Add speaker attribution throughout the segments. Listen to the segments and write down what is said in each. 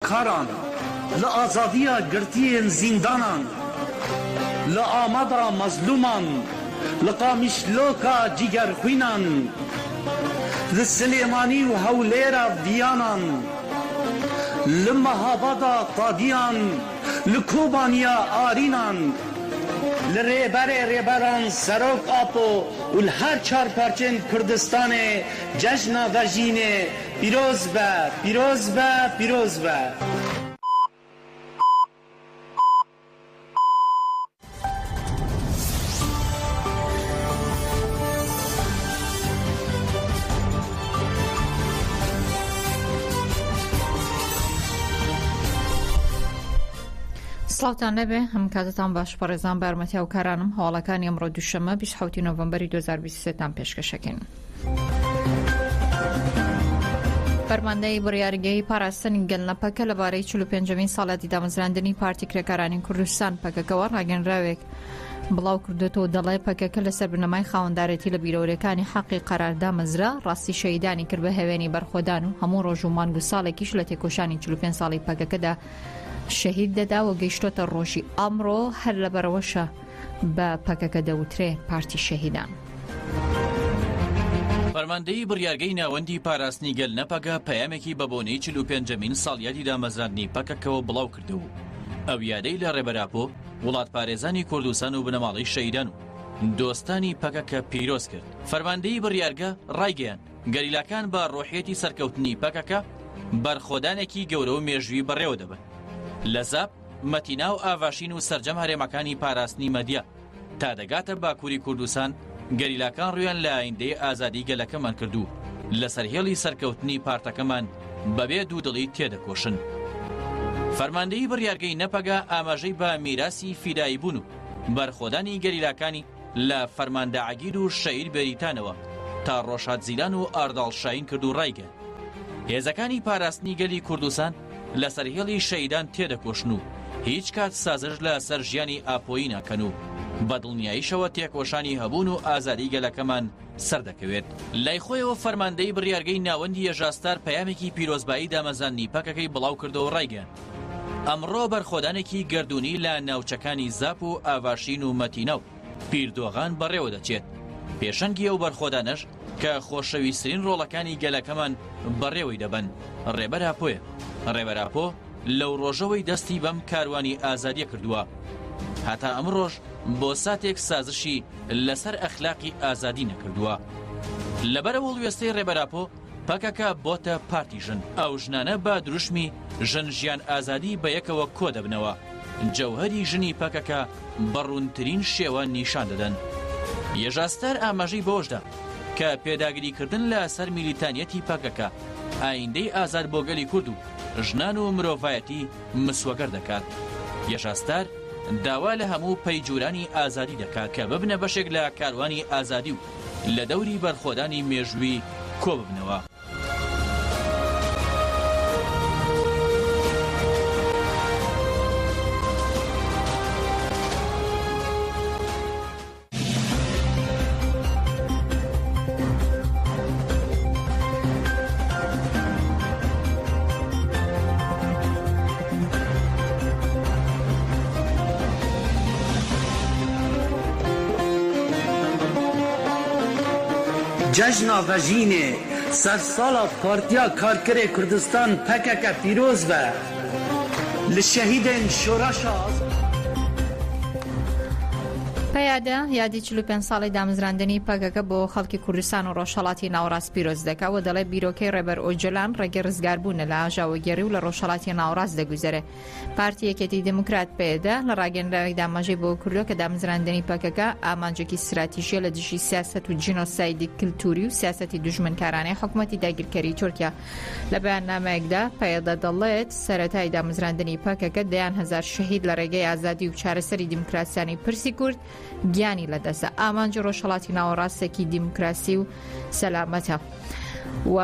Speaker 1: کاران لآزادیا گرتین زندانان لآمادا مظلومان لقامشلوکا جگر خوینان لسلیمانی و هولیرا دیانان لمهابادا قادیان لکوبانیا آرینان لریبران سروک آپو و لهر چار پارچن کردستان جشن وجین پیروز به پیروز به پیروز به.
Speaker 2: سڵاوتان لەبێ هەم کاتتان باش پەڕێزان بارمەتیا و کارانم هەواڵەکانی ئەمڕۆ دووشەمە 27 نۆڤەمبەری 2023 پێشکەشەکەین. فەرماندەی بڕیارگەی پاراستنی گەلنەپەکە لەبارەی 45مین ساڵاتی دامەزراندنی پارتی کرێکارانی کوردستان پەکەکەوە ڕاگەنراوێک بڵاو کردوێتەوە دەڵێ پەکەکە لەسەر بنەمای خاوەندارەتی لە بیرۆرەکانی حەقی قەراردا مەزرا ڕاستی شەیدانی کرد بە هەوێنی بەرخۆدان و هەموو ڕۆژ و مانگ و ساڵێکیش لە تێکۆشانی 45 ساڵی پەکەکەدا شەهید دەدا و گەیشتۆتە ڕۆژی ئەمڕۆ هەر لەبەرەوەشە بە پەکەکە دەوترێ پارتی شەهیدان.
Speaker 3: فەرماندەی بڕیارگەی ناوەندی پاراستنی گەلنەپەکە پەیامێکی بە بۆنەی 45مین ساڵیاتی دامەزراندنی پەکەکەوە بڵاو کردەوە. ئەو یادەی لە ڕێبەراپۆ وڵات پارێزانی کوردستان و بنەماڵی شەیدان و دۆستانی پەکەکە پیرۆز کرد. فەرماندەی بڕیارگە ڕایگەیان گەریلاکان بە ڕۆحیەتی سەرکەوتنی پەکەکە بەرخۆدانێکی گەورە و مێژووی بەڕێوە دەبن. لە زاب مەتینا و ئاڤاشین و سەرجەم هەرێمەکانی پاراستنی مەدیە تا دەگاتە باکووری کوردستان گەریلاکان ڕویان لە ئایندەی ئازادی گەلەکەمان کردو لەسەر هێڵی سەرکەوتنی پارتەکەمان بەبێ دوودڵی تێدەکۆشن. فەرماندەی بڕیارگەی نەپەگا ئاماژەی بە میراسی فیدایی بوون و بەرخۆدانی گەریلاکانی لە فەرماندە عەگیر و شەعیر بەریتانەوە تا ڕۆژهات زیلان و ئارداڵ شاین کرد و ڕایگەن هێزەکانی پاراستنی گەلی کوردستان لەسەر هێڵی شەیدان تێدەکۆشن و هیچ کات سازش لە سەر ژیانی ئاپۆیی ناکەن و بەدڵنیاییشەوە تێکۆشانی هەبوون و ئازادی گەلەکەمان سەردەکەوێت. لای خۆیەوە فەرماندەی بڕیارگەی ناوەندی هێژاستار پەیامێکی پیرۆزبایی دامەزاندنی پەکەکەی بڵاو کردەوە ڕایگەیاند ئەمڕۆ بەرخۆدانێکی گردوونی لە ناوچەکانی زاپ و ئاڤاشین و مەتینە و پیردۆغان بەڕێوە دەچێت. پێشەنگی ئەو بەرخۆدانەش کە خۆشەویستترین ڕۆڵەکانی گەلەکەمان بەڕێوەی دەبن ڕێبەراپۆیە. ڕێبەراپۆ لەو ڕۆژەوەی دەستی بەم کاروانی ئازادیە کردووە هەتا ئەمڕۆژ بۆ ساتێک سازشی لەسەر ئەخلاقی ئازادی نەکردووە. لەبەرەوە وێستەی ڕێبەراپۆ پەکەکە بۆتە پارتی ژن. ئەو ژنانە بە دروشمی ژن ژیان ئازادی بە یەکەوە کۆ دەبنەوە. جەوهەری ژنی پەکەکە بەڕوونترین شێوە نیشان دەدەن. هێژاستار ئاماژەی بۆشدا کە پێداگریکردن لە سەر میلیتانیەتی پەکەکە ئایندەی ئازاد بۆ گەلی کورد و ژنان و مرۆڤایەتی مسوەگەر دەکات. هێژاستار داوا لە هەموو پەیجورانی ئازادی دەکات کە ببنە بەشێک لە کاروانی ئازادی و لە دەوری بەرخۆدانی مێژووی کۆ ببنەوە.
Speaker 1: جشنا وجینê sersala Partiya Karkerê Kurdistan PKK pîroz be li şehîdên şoreşa
Speaker 2: پەیادە یادی 45 ساڵی دامەزراندنی پەکەکە بۆ خەڵکی کوردستان و ڕۆژهەڵاتی ناوەڕاست پیرۆز دەکات و دەڵێ بیرۆکەی ڕێبەر ئۆجلان ڕێگەی ڕزگاربوونە لە ئاژاوەگێڕی و لە ڕۆژهەڵاتی ناوەڕاست دەگوزارێت. پارتی یەکێتی دموکرات پێدا لە ڕاگەنراوێک داماژەی بۆ کردووە کە دامەزراندنی پەکەکە ئامانجێکی استراتیژیە لە دژی سیاست و جینۆسایدی کلتوری و سیاسەتی دوژمنکارانەی حکوومەتی داگیرکەری تورکیا. لە بەیاننامەیەکدا پەیادە دەڵێت سەرەتای دامەزراندنی پەکەکە دەیان هەزار شەهید لە ڕێگەی ئازادی و چارەسەری دیموکراسیانی پرسی کورد گیانی لەدەستە. ئامانجی ڕۆژهەڵاتی ناوەڕاستێکی دیموکراسی و سەلامەتە و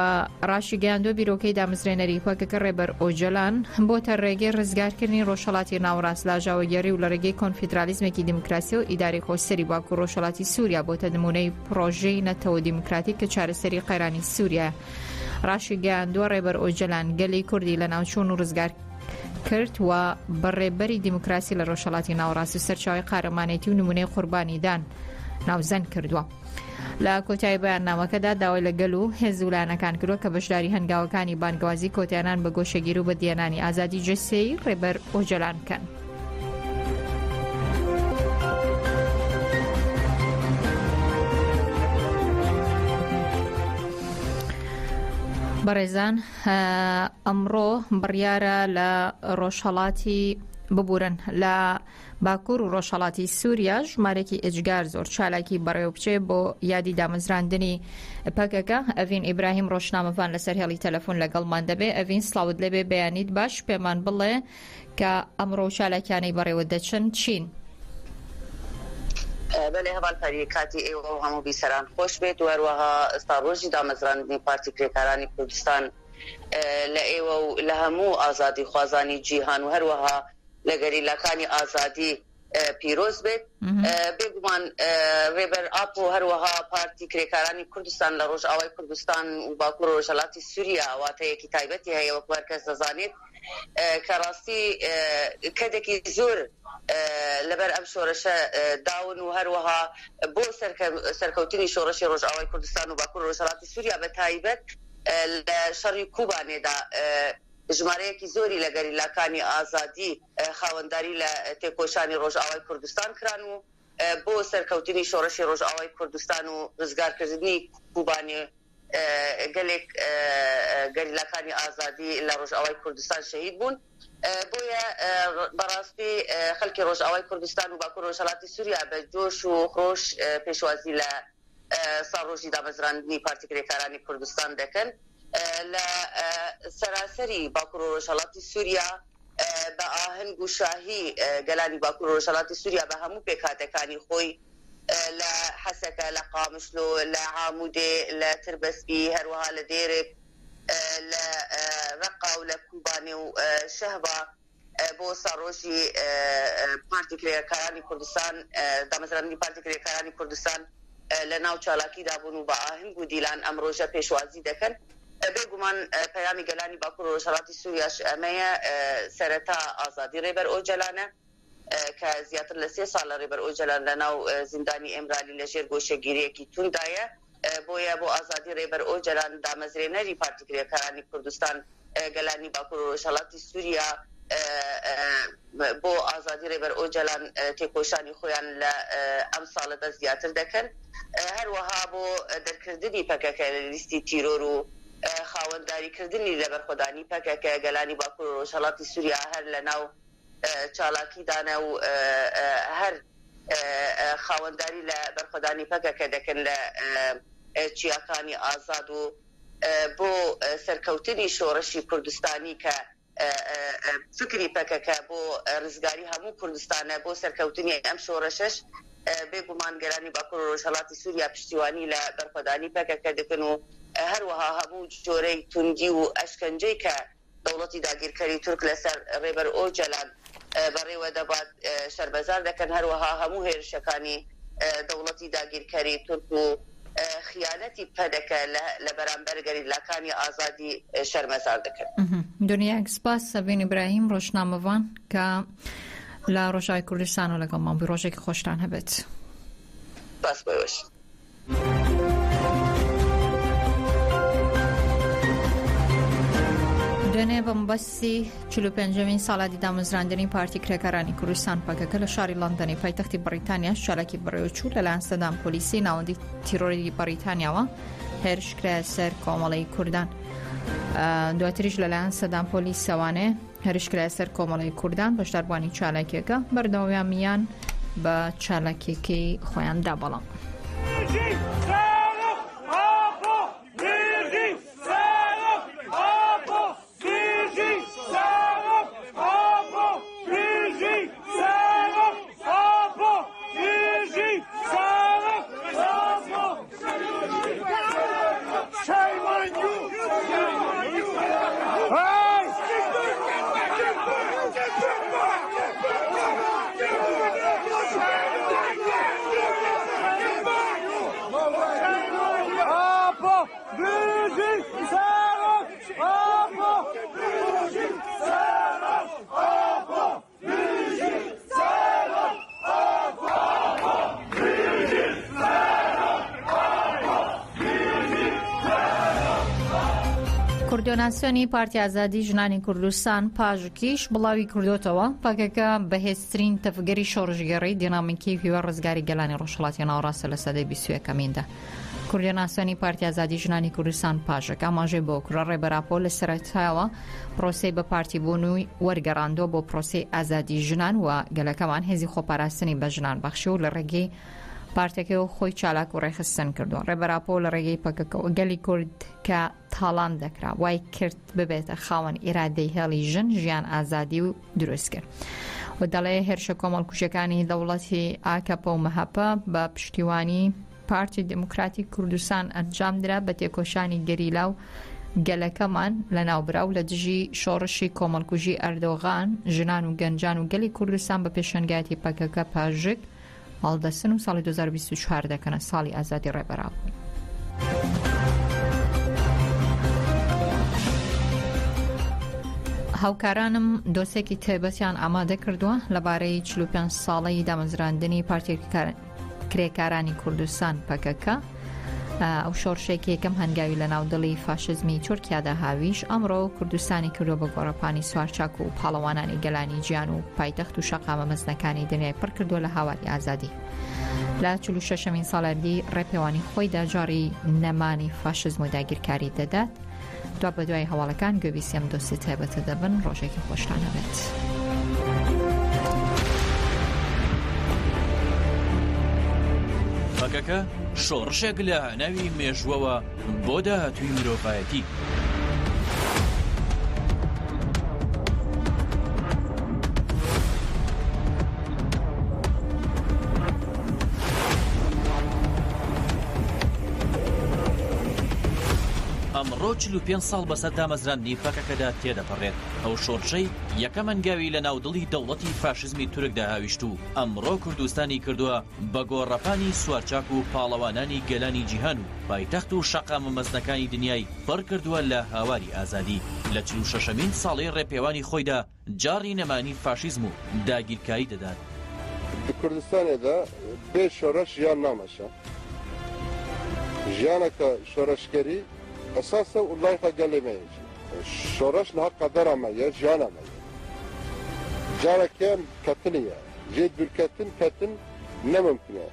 Speaker 2: ڕاشی گەیاندۆ بیرۆکەی دامەزرێنەری پەکەکە ڕێبەر ئۆجەلان بۆتە ڕێگەی ڕزگارکردنی ڕۆژهەڵاتی ناوەڕاست لە ئاژاوەگێڕی و لە ڕێگەی کۆنفیدرالیزمێکی دیموکراسی و ئیداری خۆسەری باکوور ڕۆژهەڵاتی سووریا بۆتە نمونەی پرۆژەی نەتەوە دیموکراتیک کە چارەسەری قەیرانی سووریا. ڕاشی گەیاندۆ ڕێبەر ئۆجەلان گەلی کوردی لە ناوچوون و ڕزگار کرد و بەڕێبەری دیموکراسی لە ڕۆژهەڵاتی ناوەڕاستی سەرچاوی قارەمانێتی و نمونەی قوربانیدان ناوزەن کردووە. لە کۆتایی بەیاننامەکەدا داوای لەگەل و هێز وڵایەنەکان کردووە کە بەشداری هەنگاوەکانی بانگوازی کۆتیانان بە گۆشەگیری و بە دیێنانی ئازادی جەستەیی ڕێبەر ئۆجەلان بکەن. بەڕێزان ئەمڕۆ بڕیارە لە ڕۆژهەڵاتی ببورن لە باکوور و ڕۆژهەڵاتی سووریا ژمارەی ئەجگار زۆر چالاکی بەڕێوە بچێ بۆ یادی دامەزراندنی پەکەکە. ئەڤین ئیبراهیم ڕۆژنامەوان لەسەر هێڵی تەلەفۆن لەگەڵمان دەبێ. ئەڤین سڵاوت لەبێ بەیانیت باش پێمان بڵێ کە ئەمڕۆ چالاکیانەی بەڕێوە دەچن چین.
Speaker 4: بەێ هەواڵ پەریکاتی ئێوە و هەموو بیسەران خۆش بێت و هەروەها ئستاڕۆژی دامەزراندنی پارتی کرێکارانی کوردستان لە ئێوە و لە هەموو ئازادی خوازانی جیهان و هەروەها لە گەریلاکانی ئازادی پیرۆز بێت. بێگومان ڕێبەر ئاپ و هەروەها پارتی کرێکارانی کوردستان لە ڕۆژئاوای کوردستان و باکوور و ڕۆژهەڵاتی سووریا واتەیەکی تایبەتی هەیە وەکو هەرکەس دەزانێت کە ڕاستی کەدێکی زۆر لەبەر ئەم شۆڕشە داون و هەروەها بۆ سەرکەوتنی شۆڕشی ڕۆژئاوای کوردستان و باکوور و ڕۆژهەڵاتی سووریا بە تایبەت لە شەڕی کوبانێدا ژمارەیەکی زۆری لە گەریلاکانی ئازادی خاوەنداری لە تێکۆشانی ڕۆژئاوای کوردستان کران و بۆ سەرکەوتنی شۆڕشی ڕۆژئاوای کوردستان و ڕزگارکردنی کوبانێ گەلێک گەریلاکانی ئازادی لە ڕۆژئاوای کوردستان شەهید بوون. بۆیە بەڕاستی خەڵکی ڕۆژئاوای کوردستان و باکوور و ڕۆژهەڵاتی سووریا بە جۆش و خۆش پێشوازی لە ساڕۆژی دامەزراندنی پارتی کرێکارانی کوردستان دەکەن. لە سەراسەری باکوور و ڕۆژهەڵاتی سووریا بە ئاهەنگ و شاهی گەلانی باکوور و ڕۆژهەڵاتی سووریا بە هەموو پێکهاتەکانی خۆی لە حەسەکە، لە قامشلۆ، لە عامودێ، لە تربەسبی، هەروەها لە دێرێک، لە ڕقا و لە کوبانێ و شەهبا بۆ ساڕۆژی پارتی کرێکارانی کوردستان دامەزراندنی پارتی کرێکارانی کوردستان لە ناو چالاکیدا بوون و بە ئاهەنگ و دیلان ئەم ڕۆژە پێشوازی دەکەن. بێگومان پەیامی گەلانی باکوور و ڕۆژهەڵاتی سووریاش ئەمەیە سەرەتا ئازادی ڕێبەر ئۆجەلانە کە زیاتر لە 3 ساڵ لە ڕێبەر ئۆجەلان لە ناو زیندانی ئێمرالی لەژێر گۆشەگیریەکی توندایە. بۆیە بۆ ئازادی ڕێبەر ئۆجەلان دامەزرێنەری پارتی کرێکارانی کوردستان گەلانی باکوور و ڕۆژهەڵاتی سووریا بۆ ئازادی ڕێبەر ئۆجەلان تێکۆشانی خۆیان لە ئەم ساڵەدا زیاتر دەکەن. هەروەها بۆ دەرکردنی پەکەکە لە لیستی تیرۆر و خاوەنداریکردنی لە بەرخۆدانی پەکەکە گەلانی باکوور و ڕۆژهەڵاتی سووریا هەر لە ناو چالاکیدانە و هەر خاوەنداری لە بەرخۆدانی پەکەکە دەکەن لە چیاکانی ئازاد و بۆ سەرکەوتنی شۆڕشی کوردستانی کە فکری پەکەکە بۆ ڕزگاری هەموو کوردستانە بۆ سەرکەوتنی ئەم شۆڕشەش بێگومان گەلانی باکوور و ڕۆژهەڵاتی سووریا پشتیوانی لە بەرخۆدانی پەکەکە دەکەن و هەروەها هەموو جۆرەی توندی و ئەشکەنجەی کە دەوڵەتی داگیرکەری تورک لەسەر ڕێبەر ئۆجەلان بەڕێوە دەبات شەربەزار دەکەن. هەروەها هەموو هێرشەکانی دەوڵەتی داگیرکەری تورک و خیانەتی پەدەکە لە بەرامبەر گەریلاکانی ئازادی شەرمەزار دەکەن.
Speaker 2: دنیاک سپاس ئەڤین ئیبراهیم ڕۆژنامەوان کە لە ڕۆژاوای کوردستان و لەگەڵمان بووی. ڕۆژێکی خۆشتان هەبێت.
Speaker 4: باس بۆش.
Speaker 2: دوێنێ بە مەبەستی 45مین ساڵاتی دامەزراندنی پارتی کرێکارانی کوردستان پەکەکە لە شاری لەندەنی پایتەختی بەریتانیا چالاکی بەڕێوەچوو لەلایەن سەدان پۆلیسی ناوەندی تیرۆری بەریتانیاوە هێرشکرایە سەر کۆمەڵی کوردان. دواتریش لەلایەن سەدان پۆلیسەوانێ هێرشکرایە سەر کۆمەڵی کوردان بەشداربوانی چالاکیەکە بەردەوامیان بە چالاکیەکەی خۆیاندا. بەڵام کوردۆناسیۆنی پارتی ئازادی ژنانی کوردستان پاژکیش بڵاوی کردوتەوە پاکەکە بەهێزترین تەفگەری شۆڕژگەڕی دینامیکی هیوە ڕزگاری گەلانی ڕۆژهەڵاتی ناوەڕاستە لە سەدەی 21 کوردۆناسیۆنی پارتی ئازادی ژنانی کوردستان پاژەکە ئاماژەی بۆ کوڕە ڕێبەراپۆ لە سەرەتایەوە پرۆسەی بە پارتی بوونی وەرگەڕاندۆ بۆ پرۆسەی ئازادی ژنان و گەلەکەمان هێزی خۆپاراستنی بە ژنان بەخشی و لە ڕێگەی پارتەکەی خۆی چالاک و ڕێخستن کردووە. ڕێبەراپۆ لە ڕێگەی پەکەکەەوە گەلی کورد کە تاڵان دەکرا وای کرد ببێتە خاوەن ئێرادەی هێڵی ژن ژیان ئازادی و دروست کرد و دەڵێ هێرشە کۆمەڵکوژەکانی دەوڵەتی ئاکەپە و مەهەپە بە پشتیوانی پارتی دموکراتی کوردستان ئەنجامدرا بە تێکۆشانی گەریلا و گەلەکەمان لە ناوبرا و لە دژی شۆڕشی کۆمەڵکوژی ئەردۆغان ژنان و گەنجان و گەلی کوردستان بە پێشەنگایەتی پەکەکە پاژک هەڵدەستن و ساڵی 2024 دەکەنە ساڵی ئازادی ڕێبەراپۆ. هاوکارانم دۆسێکی تایبەتیان ئامادە کردووە لەبارەی 45 ساڵەی دامەزراندنی پارتی کرێکارانی کوردستان پەکەکە ئەو شۆڕشێکی یەکەم هەنگاوی لە ناودڵی فاشزمی تورکیادا هاویش ئەمڕۆ کوردستانی کردو بە گۆڕەپانی سوارچاک و پاڵەوانانی گەلانی گیان و پایتەخت و شەقامە مەزنەکانی دنیای پڕ کردووە لە هاواری ئازادی. لە 46مین ساڵەردی ڕێپێوانی خۆیدا جاری نەمانی فاشزم و داگیرکاری دەدات. دوا بە دوای هەواڵەکان گوێبیسیەم دۆسی تایبەتە دەبن ڕۆژێکی خۆشتانە بێت.
Speaker 3: پەکەکە شۆڕشێک لە هەناوی مێژووەوە بۆ داهاتووی مرۆڤایەتی. ئەمڕۆ 45 ساڵ بەسەر دامەزراندنی پەکەکەدا تێدەپەڕێت. ئەو شۆڕشەی یەکەم هەنگاوی لە ناودڵی دەوڵەتی فاشزمی تورکدا هاویشت و ئەمڕۆ کوردستانی کردووە بە گۆڕەپانی سوارچاک و پاڵەوانانی گەلانی جیهان و پایتەخت و شەقامە مەزنەکانی دنیای پڕ کردووە لە هاواری ئازادی. لە 46مین ساڵی ڕێپێوانی خۆیدا جاری نەمانی فاشیزم و داگیرکاری دەدات.
Speaker 5: کوردستانێدا بێ شۆڕش ژیان نامەشە. ژیانەکە شۆڕشکەری ئەساسە وڵایەتە گەلێمەیەکی شۆڕش نەها قەدەرەمەیە ژیانەمەیە جارێکیان کەتنیە ژێ دوورکەتن کەتن نەممکنە.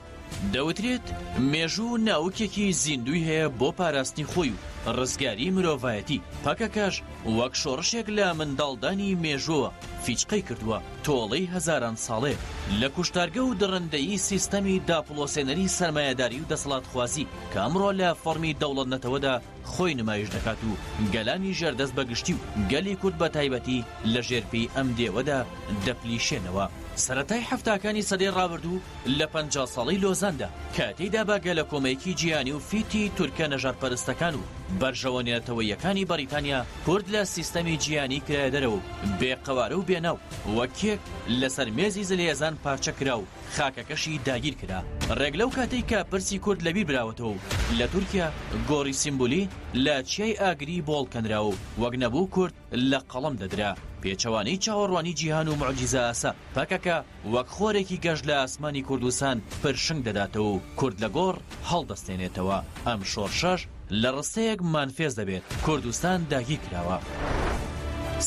Speaker 3: دەوترێت مێژوو ناوکێکی زیندوی هەیە بۆ پاراستنی خۆی و ڕزگاری مرۆڤایەتی. پەکەکەش وەک شۆڕشێک لە منداڵدانی مێژووە فیچقەی کردووە تۆڵەی هەزاران ساڵێ لە کوشتارگە و دڕندەیی سیستەمی داپڵۆسێنەری سەرمایەداری و دەسەڵاتخوازی کە ئەمڕۆ لە فۆرمی دەوڵەت نەتەوەدا خۆی نمایش دەکات و گەلانی ژێردەست بەگشتی و گەلی کورد بە تایبەتی لە ژێرپی ئەم دێوەدا دەپلیشێنەوە. سەرەتای هەفتاکانی سەدەی ڕابردوو لە 50 ساڵی لۆزاندا کاتێیدا بە گەلە کۆمەیەکی جیهانی و فیتی تورکە نەژادپەرستەکان و بەرژەوە نێتەوەیەکانی بەریتانیا کورد لە سیستەمی جیهانی کرایە دەرەوە بێقەوارە و بێناو وەکێک لەسەر مێزی زلێزان پارچە کرا و خاکەکەشی داگیر کرا. ڕێک لەو کاتەی کە پرسی کورد لەبیر براوەتەوە لە تورکیا گۆڕی سیمبولی لە چیای ئاگری بۆڵکەنراوە وەک نەبوو کورد لە قەڵەم دەدرا. پێچەوانەی چاوەڕوانی جیهان و معجیزە ئاسا پەکەکە وەک خۆرێکی گەشت لە ئاسمانی کوردستان پرشنگ دەداتەوە و کورد لە گۆڕ هەڵدەستێنێتەوە. ئەم شۆڕشەش لە ڕستەیەک مانفێز دەبێت کوردستان داگیر کراوە.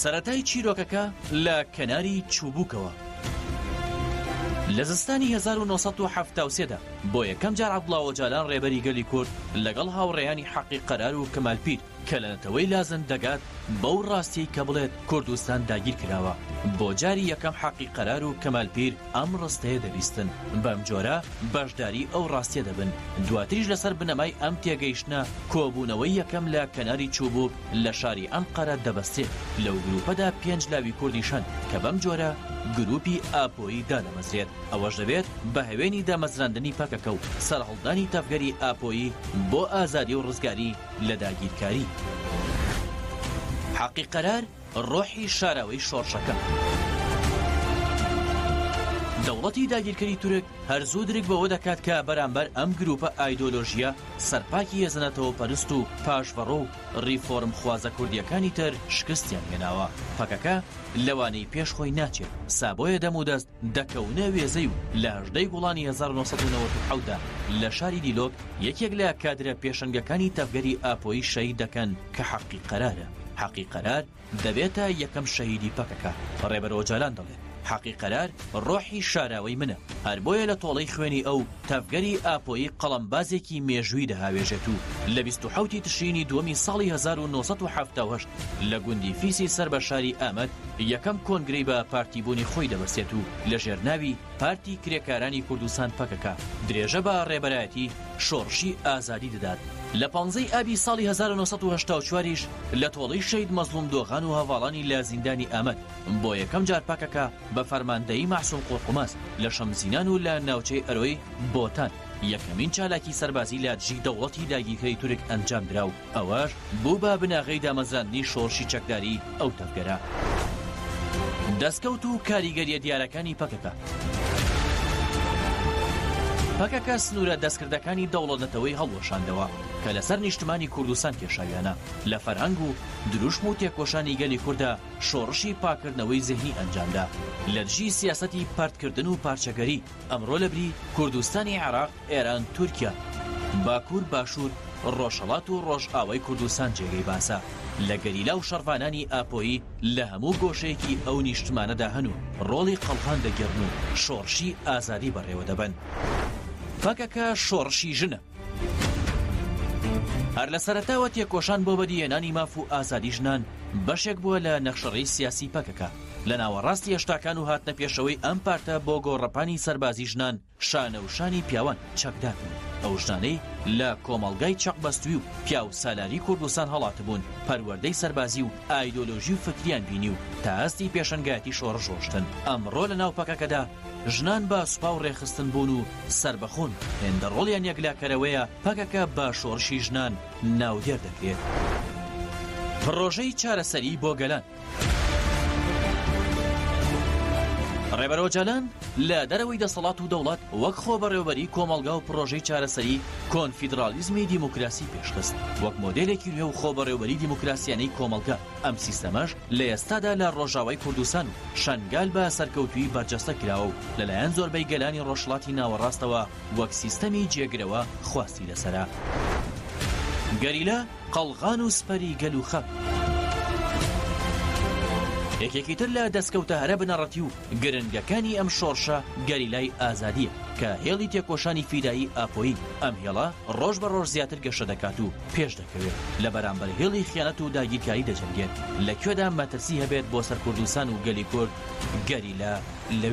Speaker 3: سەرەتای چیرۆکەکە لە کەناری چوبووکەوە لە زستانی 1973دا بۆ یەکەم جار عەبدوڵڵا ئۆجالان ڕێبەری گەلی کورد لەگەڵ هاوڕێیانی حەقی قەرار و کەمالپیر کە لە نەتەوەی لازم دەگات بەو ڕاستی کە بڵێت کوردستان داگیر کراوە. بۆ جاری یەکەم حەقی قەرار و کەمالپیر ئەم ڕستەیە دەبیستن بەم جۆرە بەشداری ئەو ڕاستیە دەبن. دواتریش لەسەر بنەمای ئەم تێگەیشتنە کۆبوونەوەی یەکەم لە کەناری چوبوک لە شاری ئەنقەرە دەبەستێت. لەو گروپەدا 5 لاوی کوردیشن کە بەم جۆرە گروپی ئاپۆیی دادەمەزرێت. ئەوەش دەبێت بە هەوێنی دامەزراندنی پەکەکە و سەرهەڵدانی تەفگەری ئاپۆیی بۆ ئازادی و ڕزگاری لە داگیرکاری. حەقی قەرار ڕۆحی شاراوەی شۆڕشەکە. دەوڵەتی داگیرکەری تورک هەرزوو درک بەوە دەکات کە بەرامبەر ئەم گروپە ئایدۆلۆژیە سەرپاکی هێزنەتەوە پەرست و پاشڤەڕۆ و ڕیفۆرم خوازە کوردیەکانی تر شکستیان هێناوە. پەکەکە لەوانەی پێش خۆی ناچێت سابۆیە دەم و دەست دەکەونە وێزەی و لە 18 گوڵانی 1990دا لە شاری دیلۆک یەکێک لە کادرە پێشەنگەکانی تەفگەری ئاپۆیی شەهید دەکەن کە حەقی قەرارە. حەقی قەرار دەبێتە یەکەم شەهیدی پەکەکە. ڕێبەر ئۆجالان دەڵێت حەقی قەرار ڕۆحی شاراوەی منە، هەر بۆیە لە تۆڵەی خوێنی ئەو تەفگەری ئاپۆیی قەڵەمبازێکی مێژووی دەهاوێژێت و لە 27 تشرینی دووەمی ساڵی 1970 لە گوندی فیسی سەر بە شاری ئامەد یەکەم کۆنگرەی بە پارتیبوونی خۆی دەبەسێت و لە ژێرناوی پارتی کرێکارانی کوردستان پەکەکە درێژە بە ڕێبەرایەتی شۆڕشی ئازادی دەدات. لە 15 ئابی ساڵی 1984 لە تۆڵەی شەید مەزلوم دۆغان و هەواڵانی لە زیندانی ئامەد بۆ یەکەم جار پەکەکە بە فەرماندەیی مەعسووم قورقوماس لە شەمزینان و لە ناوچەی ئەرۆی بۆتان یەکەمین چالاکی سەربازی لە دژی دەوڵەتی داگیرکەری تورک ئەنجام درا و ئەوەش بوو بە بناغەی دامەزراندنی شۆڕشی چەکداری ئەو تەفگەرە. دەستکەوت و کاریگەریە دیارەکانی پەکەکە. پەکەکە سنوورە دەستکردەکانی دەوڵەتەوەی هەڵوەشاندەوە کە لەسەر نیشتمانی کوردستان کێشاویانە لە فەرهەنگ و دروشم و تێکۆشانی گەلی کووردە شۆڕشی پاکردنەوەی زێهنی ئەنجامدا. لە دژی سیاسەتی پارتکردن و پارچەگەری ئەمڕۆ لەبری کوردستانی عێراق، ئێران، تورکیا، باکوور، باشوور، ڕۆژهەڵات و ڕۆژئاوای کوردستان جێگەی باسە. لە گەریلا و شەڕوانانی ئاپۆیی لە هەموو گۆشەیەکی ئەو نیشتمانەدا هەن و ڕۆڵی قەڵغان دەگەڕن و شۆڕشی ئازادی بەڕێوە دەبن. پەکەکە شۆڕشی ژنە. هەر لە سەرەتاوە تێکۆشان بۆ بەدیهێنانی ماف و ئازادی ژنان بەشێک بووە لە نەخشەڕەی سیاسی پەکەکە. لە ناوەڕاستی هێشتاکان و هاتنە پێشەوەی ئەم پارتە بۆ گۆڕەپانی سەربازی ژنان شانە و شانی پیاوان چەکداکن. ئەو ژنانەی لە کۆمەڵگای چەقبەستوی و پیا و سالاری کوردستان هەڵاتبوون پەروەردەی سەربازی و ئایدۆلۆژی و فکریان بینی و تا هەستی پێشەنگایەتی شۆڕش ڕۆشتن. ئەمڕۆ لە ناو پەکەکەدا ژنان بە سوپا و ڕێخستن بوون و سربەخۆن هێندەڕۆڵیان یەکلاکەرەوەیە پەکەکە بە شۆڕشی ژنان ناودێر دەکرێت. پڕۆژەی چارەسەری بۆ گەلان. ڕێبەر ئۆجالان لە دەرەوەی دەسەڵات و دەوڵات وەک خۆ بەڕێوەبەری کۆمەڵگا و پڕۆژەی چارەسەری کۆنفیدرالیزمی دیموکراسی پێشخست وەک مۆدێلێکی نوێ و خۆ بەڕێوەبەری دیموکراسیانەی کۆمەڵگا. ئەم سیستەمەش لە ئێستادا لە ڕۆژاوای کوردستان و شەنگال بە سەرکەوتوی بەرجەستە کراوە و لەلایەن زۆربەی گەلانی ڕۆژهەڵاتی ناوەڕاستەوە وەک سیستەمی جێگرەوە خواستی لەسەرا. گەریلا، قەڵغان و سپەری گەل و خەپ. یەکێکی تر لە دەستکەوتە هەرە بنەڕەتی و گرنگەکانی ئەم شۆڕشە گەریلای ئازادیە کە هێڵی تێکۆشانی فیدایی ئاپۆیی. ئەم هێڵە ڕۆژ بە ڕۆژ زیاتر گەشە دەکات و پێش دەکەوێت لە بەرامبەر هێڵی خیانەت و داگیرکاری دەجەنگێت. لەکوێدا مەترسی هەبێت بۆ سەر کوردستان و گەلی کورد گەریلا لەوێ